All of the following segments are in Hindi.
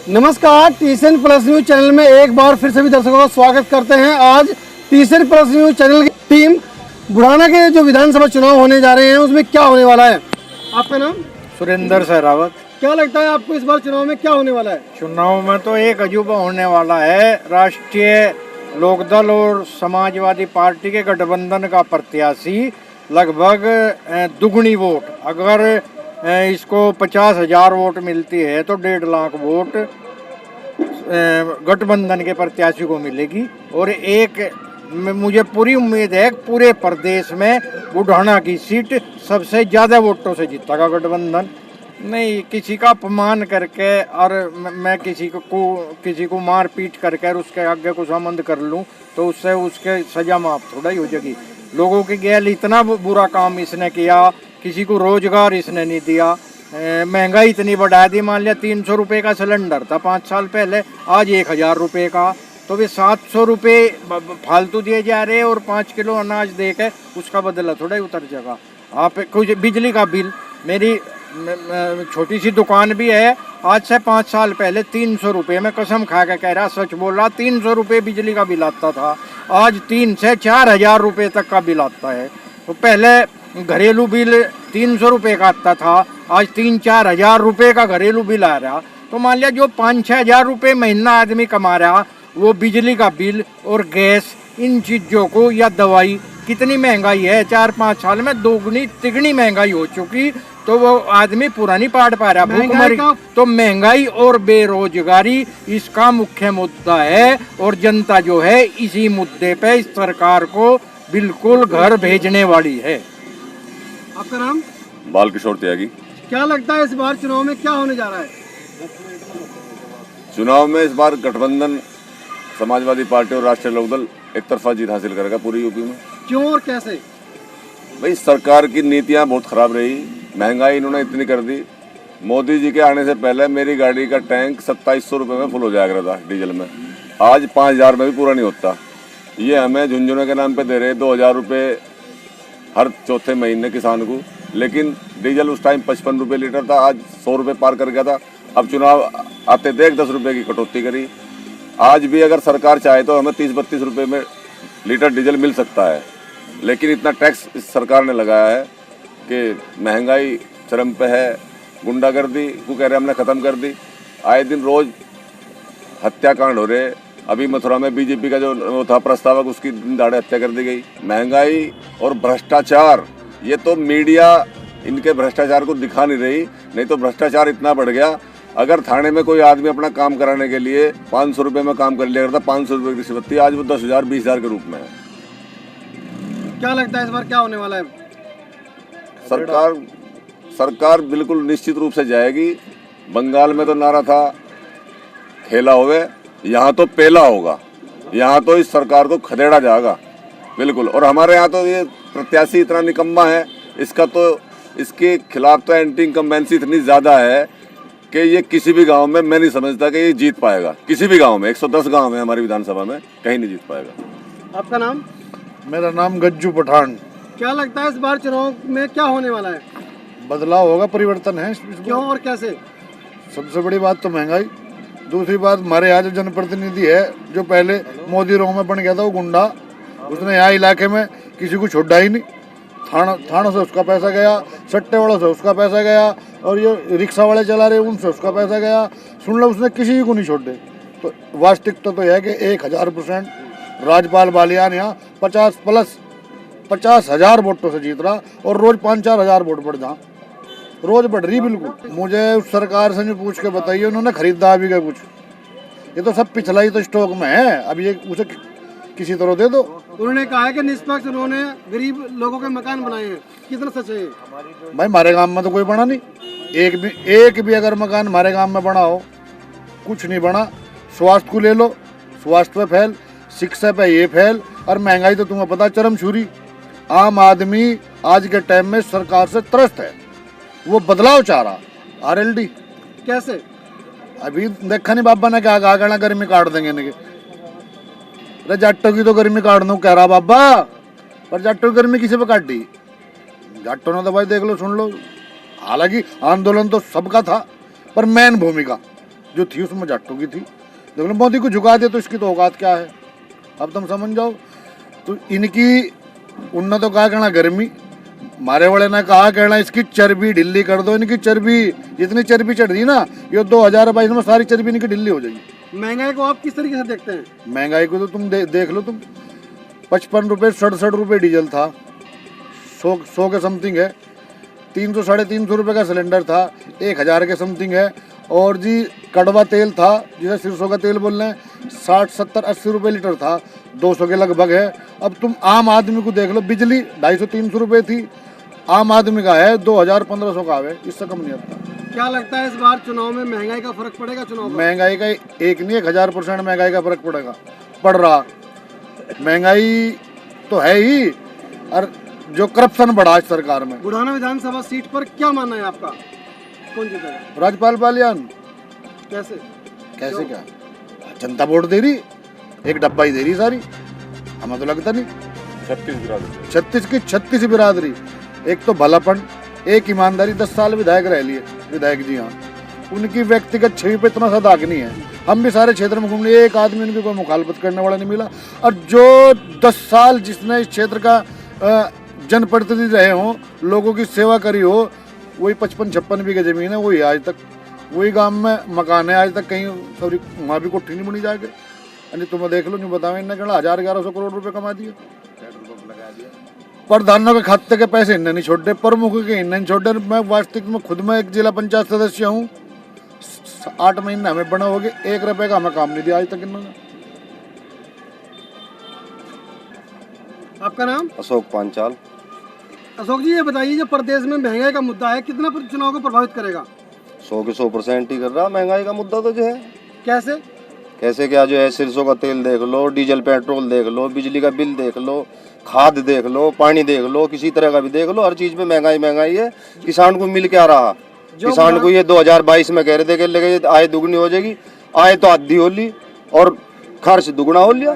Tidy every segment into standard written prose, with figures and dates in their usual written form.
नमस्कार, टीसीएन प्लस न्यूज चैनल में एक बार फिर सभी दर्शकों का स्वागत करते हैं। आज टीसीएन प्लस न्यूज चैनल की टीम बुढ़ाना के जो विधानसभा चुनाव होने जा रहे हैं उसमें क्या होने वाला है। आपका नाम? सुरेंद्र सहरावत। क्या लगता है आपको इस बार चुनाव में क्या होने वाला है? चुनाव में तो एक अजूबा होने वाला है। राष्ट्रीय लोकदल और समाजवादी पार्टी के गठबंधन का प्रत्याशी लगभग दुगनी वोट, अगर इसको 50,000 वोट मिलती है तो 1.5 लाख वोट गठबंधन के प्रत्याशी को मिलेगी। और मुझे पूरी उम्मीद है कि पूरे प्रदेश में बुढ़ाना की सीट सबसे ज़्यादा वोटों से जीतेगा गठबंधन। नहीं, किसी का अपमान करके और मैं किसी को मार पीट करके और उसके आगे कुछ संबंध कर लूं तो उससे उसके सजा माफ थोड़ा ही हो जाएगी। लोगों की गैल इतना बुरा काम इसने किया, किसी को रोजगार इसने नहीं दिया, महंगाई इतनी बढ़ा दी। मान लिया 300 रुपये का सिलेंडर था 5 साल पहले, आज 1,000 रुपये का, तो वे 700 रुपये फालतू दिए जा रहे हैं और 5 किलो अनाज दे के उसका बदला थोड़ा ही उतर जाएगा। आप कुछ बिजली का बिल, मेरी छोटी सी दुकान भी है, आज से 5 साल पहले 300 रुपये में कसम खा के कह रहा, सच बोल रहा, 300 रुपये बिजली का बिल आता था, आज 3 से 4,000 रुपये तक का बिल आता है। तो पहले घरेलू बिल 300 रुपये का आता था, आज 3-4 हज़ार रुपये का घरेलू बिल आ रहा। तो मान लिया जो 5-6 हज़ार रुपये महीना आदमी कमा रहा, वो बिजली का बिल और गैस, इन चीज़ों को, या दवाई, कितनी महंगाई है 4-5 साल में, दोगुनी तिगनी महंगाई हो चुकी, तो वो आदमी पूरा नहीं पाट पा रहा, भूखमरी। तो महंगाई और बेरोजगारी इसका मुख्य मुद्दा है और जनता जो है इसी मुद्दे पे इस सरकार को बिल्कुल घर भेजने वाली है। आपका नाम? बाल किशोर त्यागी। क्या लगता है इस बार चुनाव में क्या होने जा रहा है? चुनाव में इस बार गठबंधन समाजवादी पार्टी और राष्ट्रीय लोकदल एक तरफा जीत हासिल करेगा पूरी यूपी में। क्यों और कैसे? भाई, सरकार की नीतियां बहुत खराब रही, महंगाई इन्होंने इतनी कर दी। मोदी जी के आने से पहले मेरी गाड़ी का टैंक 2700 रुपये में फुल हो जाया करता था डीजल में, आज 5,000 में भी पूरा नहीं होता। ये हमें झुंझुनों के नाम पे दे रहे 2,000 रुपये हर चौथे महीने किसान को, लेकिन डीजल उस टाइम 55 रुपये लीटर था, आज 100 रुपये पार कर गया था। अब चुनाव आते देख 10 रुपये की कटौती करी। आज भी अगर सरकार चाहे तो हमें 30-32 रुपये में लीटर डीजल मिल सकता है, लेकिन इतना टैक्स इस सरकार ने लगाया है कि महंगाई चरम पे है। गुंडागर्दी को कह रहे हमने ख़त्म कर दी, आए दिन रोज़ हत्याकांड हो रहे। अभी मथुरा में बीजेपी का जो वो था प्रस्तावक, उसकी दाड़े हत्या कर दी गई। महंगाई और भ्रष्टाचार, ये तो मीडिया इनके भ्रष्टाचार को दिखा नहीं रही, नहीं तो भ्रष्टाचार इतना बढ़ गया। अगर थाने में कोई आदमी अपना काम कराने के लिए 500 रुपये में काम कर लिया करता, 500 रुपये की रिश्वत थी, आज वो 10,000 20,000 के रूप में है। क्या लगता है इस बार क्या होने वाला है? सरकार बिल्कुल निश्चित रूप से जाएगी। बंगाल में तो नारा था खेला होवे, यहाँ तो पेला होगा, यहाँ तो इस सरकार को खदेड़ा जाएगा बिल्कुल। और हमारे यहाँ तो ये प्रत्याशी इतना निकम्मा है, इसके खिलाफ तो एंटी इनकम्बेंसी इतनी ज़्यादा है कि ये किसी भी गांव में, मैं नहीं समझता कि ये जीत पाएगा। किसी भी गांव में, 110 गांव है हमारी विधानसभा में, कहीं नहीं जीत पाएगा। आपका नाम? मेरा नाम गज्जू पठान। क्या लगता है इस बार चुनाव में क्या होने वाला है? बदलाव होगा, परिवर्तन है। क्यों और कैसे? सबसे बड़ी बात तो महंगाई, दूसरी बात हमारे यहाँ जो जनप्रतिनिधि है, जो पहले मोदी रोह में बन गया था, वो गुंडा, उसने यहाँ इलाके में किसी को छोड़ा ही नहीं। थानों से उसका पैसा गया, सट्टे वालों से उसका पैसा गया, और ये रिक्शा वाले चला रहे उनसे उसका पैसा गया। सुन लो, उसने किसी को नहीं छोड़े। तो वास्तविकता तो है कि 1,000% राजपाल बालियान यहाँ 50,000 वोटों से जीत रहा, और रोज 5-4 हज़ार वोट बढ़ जा, रोज बढ़ रही बिल्कुल। मुझे उस सरकार से जो पूछ के बताइए, उन्होंने खरीदा भी क्या कुछ? ये तो सब पिछला ही तो स्टॉक में है, अब ये उसे किसी तरह दे दो। उन्होंने कहा है कि निष्पक्ष उन्होंने गरीब लोगों के मकान बनाए हैं, कितना सच है? भाई, हमारे गांव में तो कोई बना नहीं, एक भी अगर मकान हमारे गांव में बना हो, कुछ नहीं बना। स्वास्थ्य को ले लो, स्वास्थ्य पे फेल, शिक्षा पे ये फेल, और महंगाई तो तुम्हें पता चरम छुरी। आम आदमी आज के टाइम में सरकार से त्रस्त है, वो बदलाव चाह रहा। RLD कैसे? अभी देखा नहीं बाबा ने क्या आगना गर्मी काट देंगे इनके। अरे जाटों की तो गर्मी काट दूं कह रहा बाबा, पर जाटों की गर्मी किसी पे काट दी? जाटों ने तो भाई देख लो, सुन लो, हालांकि आंदोलन तो सबका था, पर मेन भूमिका जो थी उसमें जाटों की थी। देखो मोदी को झुका दे तो इसकी तो औकात क्या है, अब तुम समझ जाओ। तो इनकी उन्होंने तो कहा कहना गर्मी, हमारे वाले ने कहा कहना इसकी चर्बी ढिल्ली कर दो। इनकी चर्बी जितनी चर्बी चढ़ रही ना, ये 2022 में सारी चर्बी इनकी ढिल्ली हो जाएगी। महंगाई को आप किस तरीके से देखते हैं? महंगाई को तो तुम देख लो तुम, 55 रुपये 67 रुपये डीजल था, 100 के समथिंग है, 300 साढ़े 300 रुपये का सिलेंडर था, 1000 के समथिंग है। और जी कड़वा तेल था जिसे सरसों का तेल बोल रहे हैं, 60 70 80 रुपये लीटर था, 200 के लगभग है। अब तुम आम आदमी को देख लो, बिजली 250 300 रुपये थी, आम आदमी का है 2000 1500 का है, इससे कम नहीं आता। क्या लगता है इस बार चुनाव में महंगाई का फर्क पड़ेगा? चुनाव में महंगाई का एक नहीं 1000% महंगाई का फर्क पड़ेगा, पड़ रहा। महंगाई तो है ही, और जो करप्शन बढ़ा है सरकार में। बुढ़ाना विधानसभा सीट पर क्या मानना है आपका, कौन जीतेगा? राज्यपाल बालियान। कैसे कैसे क्या, जनता वोट दे रही, एक डब्बा ही दे रही सारी, हमें तो लगता नहीं। 36 की 36 बिरादरी, एक तो भलापन, एक ईमानदारी। 10 साल विधायक रह लिए विधायक जी, हाँ उनकी व्यक्तिगत छवि पे इतना सा दाग नहीं है। हम भी सारे क्षेत्र में घूम लिए, एक आदमी उनकी कोई मुखालफत करने वाला नहीं मिला। और जो 10 साल जिसने इस क्षेत्र का जनप्रतिनिधि रहे हों, लोगों की सेवा करी हो, वही 55-56 बीघे जमीन है, वही आज तक वही गांव में मकान है, आज तक कहीं सॉरी वहाँ भी कोठी नहीं बनी जाके। नहीं तुम्हें देख लो, नहीं बताओ, इन्हें कहना 1100 करोड़ रुपए कमा दिए। प्रधानों के खाते के पैसे इन्हें नहीं छोड़े, प्रमुख के इन्हें नहीं छोड़े। मैं वास्तविक में खुद में एक जिला पंचायत सदस्य हूँ, 8 महीने हमें बना हो गए, 1 रुपए का हमें काम नहीं दिया आज तक इन्होंने। आपका नाम? अशोक पांचाल। अशोक जी, ये बताइए, जो प्रदेश में महंगाई का मुद्दा है, कितना चुनाव को प्रभावित करेगा? 100 के 100% ही कर रहा महंगाई का मुद्दा तो जो है। कैसे कैसे क्या, जो है सरसों का तेल देख लो, डीजल पेट्रोल देख लो, बिजली का बिल देख लो, खाद देख लो, पानी देख लो, किसी तरह का भी देख लो, हर चीज में महंगाई है। किसान को मिल क्या रहा? किसान को ये 2022 में कह रहे थे कि लगे आय दुगनी हो जाएगी, आय तो आधी हो ली और खर्च दुगना हो लिया।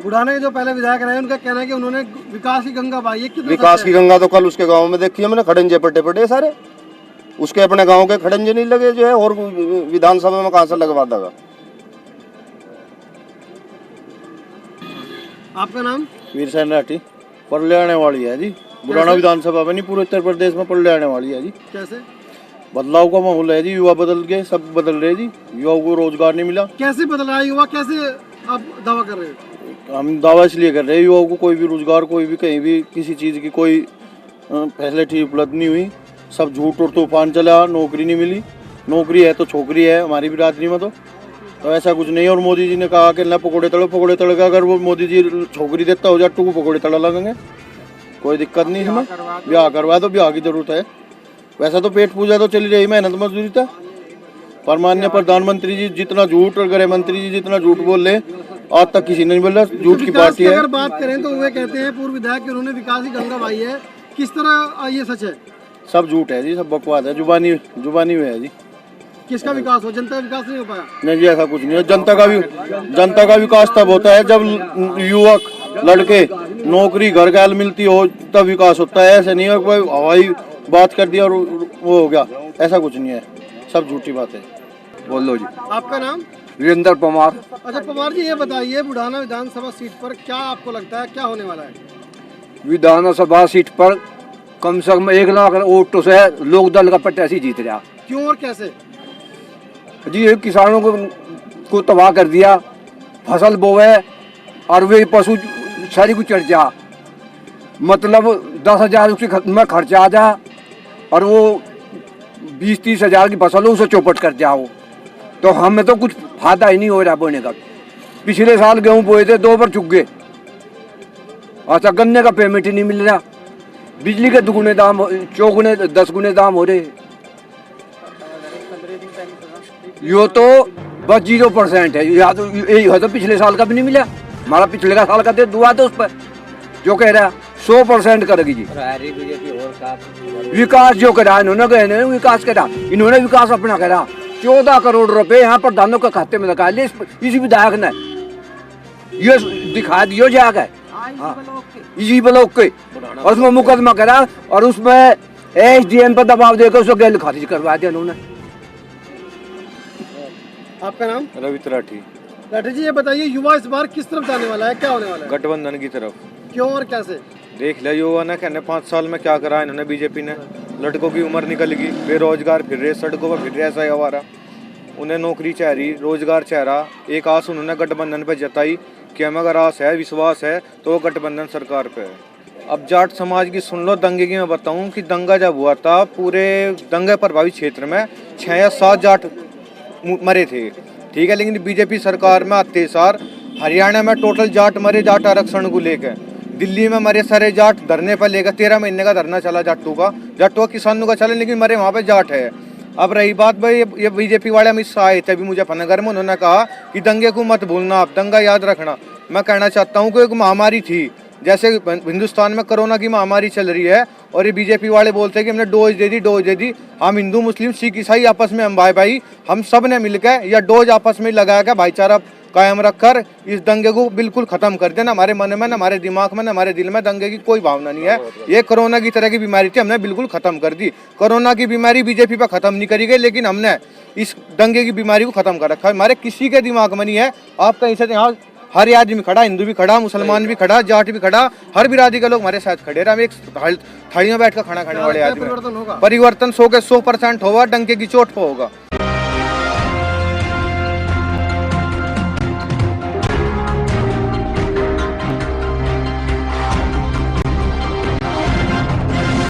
बुढ़ाने के जो पहले विधायक रहे, उनका कहना है कि उन्होंने विकास की गंगा बहाई है। कितना विकास की गंगा तो कल उसके गाँव में देखी हमने, खड़ंजे पटे सारे उसके, अपने गाँव के खड़ंजे नहीं लगे जो है, और विधानसभा में कहाँ से लगवा देगा। आपका नाम? वीर सैन राठी। पढ़ आने वाली है जी, बुढ़ाना विधानसभा में नहीं, पूरे उत्तर प्रदेश में पढ़ आने वाली है जी। कैसे? बदलाव का माहौल है जी, युवा बदल गए, सब बदल रहे जी, युवाओं को रोजगार नहीं मिला। कैसे बदल रहा है युवा, कैसे आप दावा कर रहे हैं? हम दावा इसलिए कर रहे हैं, युवाओं को कोई भी रोजगार, कोई भी कहीं भी किसी चीज़ की कोई फैसिलिटी उपलब्ध नहीं हुई, सब झूठ और तूफान चला, नौकरी नहीं मिली। नौकरी है तो छोकरी है हमारी बिरादरी में, तो ऐसा कुछ नहीं। और मोदी जी ने कहा कि ना पकौड़े तड़ो का, अगर वो मोदी जी छोकरी देता हो जाटू को पकौड़े तड़ा लगेंगे, कोई दिक्कत नहीं इसमें। ब्याह करवा दो, ब्याह की जरूरत है। वैसा तो पेट पूजा तो चली रही, मेहनत मजदूरी था। पर माननीय प्रधानमंत्री जी जितना झूठ और गृह मंत्री जी जितना झूठ बोल रहे, आज तक किसी ने नहीं बोला। झूठ की पार्टी है। अगर बात करें तो वे कहते हैं पूर्व विधायक कि उन्होंने विकास की गंगा बहाई है, किस तरह ये सच है? सब झूठ है जी, सब बकवास है, जुबानी में है जी। किसका विकास हो? जनता का विकास नहीं हो पाया? नहीं जी, ऐसा कुछ नहीं है। जनता का विकास तब होता है जब युवक लड़के नौकरी घर गैल मिलती हो, तब विकास होता है। ऐसे नहीं है कोई हवाई बात कर दिया और वो हो गया, ऐसा कुछ नहीं है, सब झूठी बात है। बोलो जी। आपका नाम? वीरेंद्र परमार। अच्छा परमार जी, ये बताइए, बुढ़ाना विधानसभा सीट पर क्या आपको लगता है क्या होने वाला है? विधानसभा सीट पर कम से कम 1 लाख वोटों से लोक दल का प्रत्याशी जीत रहा। क्यों और कैसे? जी ये किसानों को तबाह कर दिया, फसल बोवे और वे पशु सारी को चढ़ जा, मतलब 10,000 उसके में खर्चा आ जा, और वो 20-30 हज़ार की फसल हो उसे चौपट कर जाओ। तो हमें तो कुछ फायदा ही नहीं हो रहा बोने का। पिछले साल गेहूँ बोए थे, 2 बार चुक गए। अच्छा, गन्ने का पेमेंट ही नहीं मिल रहा, बिजली के 2 गुने दाम, 4 गुने 10 गुने दाम हो रहे। यो तो बस 0% है, या तो पिछले साल का भी नहीं मिला। हमारा पिछले का साल का दे दुआ तो उस पर जो कह रहा 100% करेगी जी। विकास जो करा इन्होंने, कहने विकास करा इन्होंने, विकास अपना करा। 14 करोड़ रुपए यहाँ प्रधानों के खाते में लगा लिए इसी विधायक ने, ये दिखा दियो जाकर इसी ब्लॉक के, और उसमें मुकदमा करा और उसमें SDM पर दबाव देकर उसको गैर खारिज करवा दिया उन्होंने। आपका नाम? रवि त्रिपाठी। राठी जी, ये बताइए युवा इस बार किस तरफ जाने वाला है, क्या होने वाला है? गठबंधन की तरफ। क्यों और कैसे? देख लिया युवा ने कहने 5 साल में क्या करा इन्होंने बीजेपी ने। लड़कों की उम्र निकल गई, बेरोजगार फिर रहे सड़कों पर, फिर रहे ऐसा ही हमारा। उन्हें नौकरी चाह रही, रोजगार चाह रहा। एक आस उन्होंने गठबंधन पे जताई कि हमें अगर आस है, विश्वास है तो वो गठबंधन सरकार पे है। अब जाट समाज की सुन लो, दंगे की मैं बताऊं कि दंगा जब हुआ था पूरे दंगे प्रभावित क्षेत्र में 6 या 7 जाट मरे थे, ठीक है। लेकिन बीजेपी सरकार में आते सार हरियाणा में टोटल जाट मरे, जाट आरक्षण को लेकर। दिल्ली में मरे सारे जाट धरने पर लेकर 13 महीने का धरना चला जाटों का किसानों का चले, लेकिन मरे वहाँ पे जाट है। अब रही बात भाई, ये बीजेपी वाले अमित शाह आए थे अभी मुजफ्फरनगर में, उन्होंने कहा कि दंगे को मत भूलना, आप दंगा याद रखना। मैं कहना चाहता हूँ कि एक महामारी थी, जैसे हिंदुस्तान में कोरोना की महामारी चल रही है और ये बीजेपी वाले बोलते हैं कि हमने डोज दे दी। हम हिंदू मुस्लिम सिख ईसाई आपस में हम भाई हम सब ने मिलकर या डोज आपस में लगा कर भाईचारा कायम रखकर इस दंगे को बिल्कुल खत्म कर देना। हमारे मन में, हमारे दिमाग में, हमारे दिल में दंगे की कोई भावना नहीं है। ये कोरोना की तरह की बीमारी थी, हमने बिल्कुल खत्म कर दी। कोरोना की बीमारी बीजेपी पर खत्म नहीं करी गई, लेकिन हमने इस दंगे की बीमारी को खत्म कर रखा है। हमारे किसी के दिमाग में नहीं है। आप कहीं से यहाँ हर आदमी खड़ा, हिंदू भी खड़ा, मुसलमान भी खड़ा, जाट भी खड़ा, हर बिरादरी के लोग हमारे साथ खड़े रहे। हम एक थाली में बैठ कर खाना खाने वाले आदमी। परिवर्तन 100% होगा, डंके की चोट पर होगा।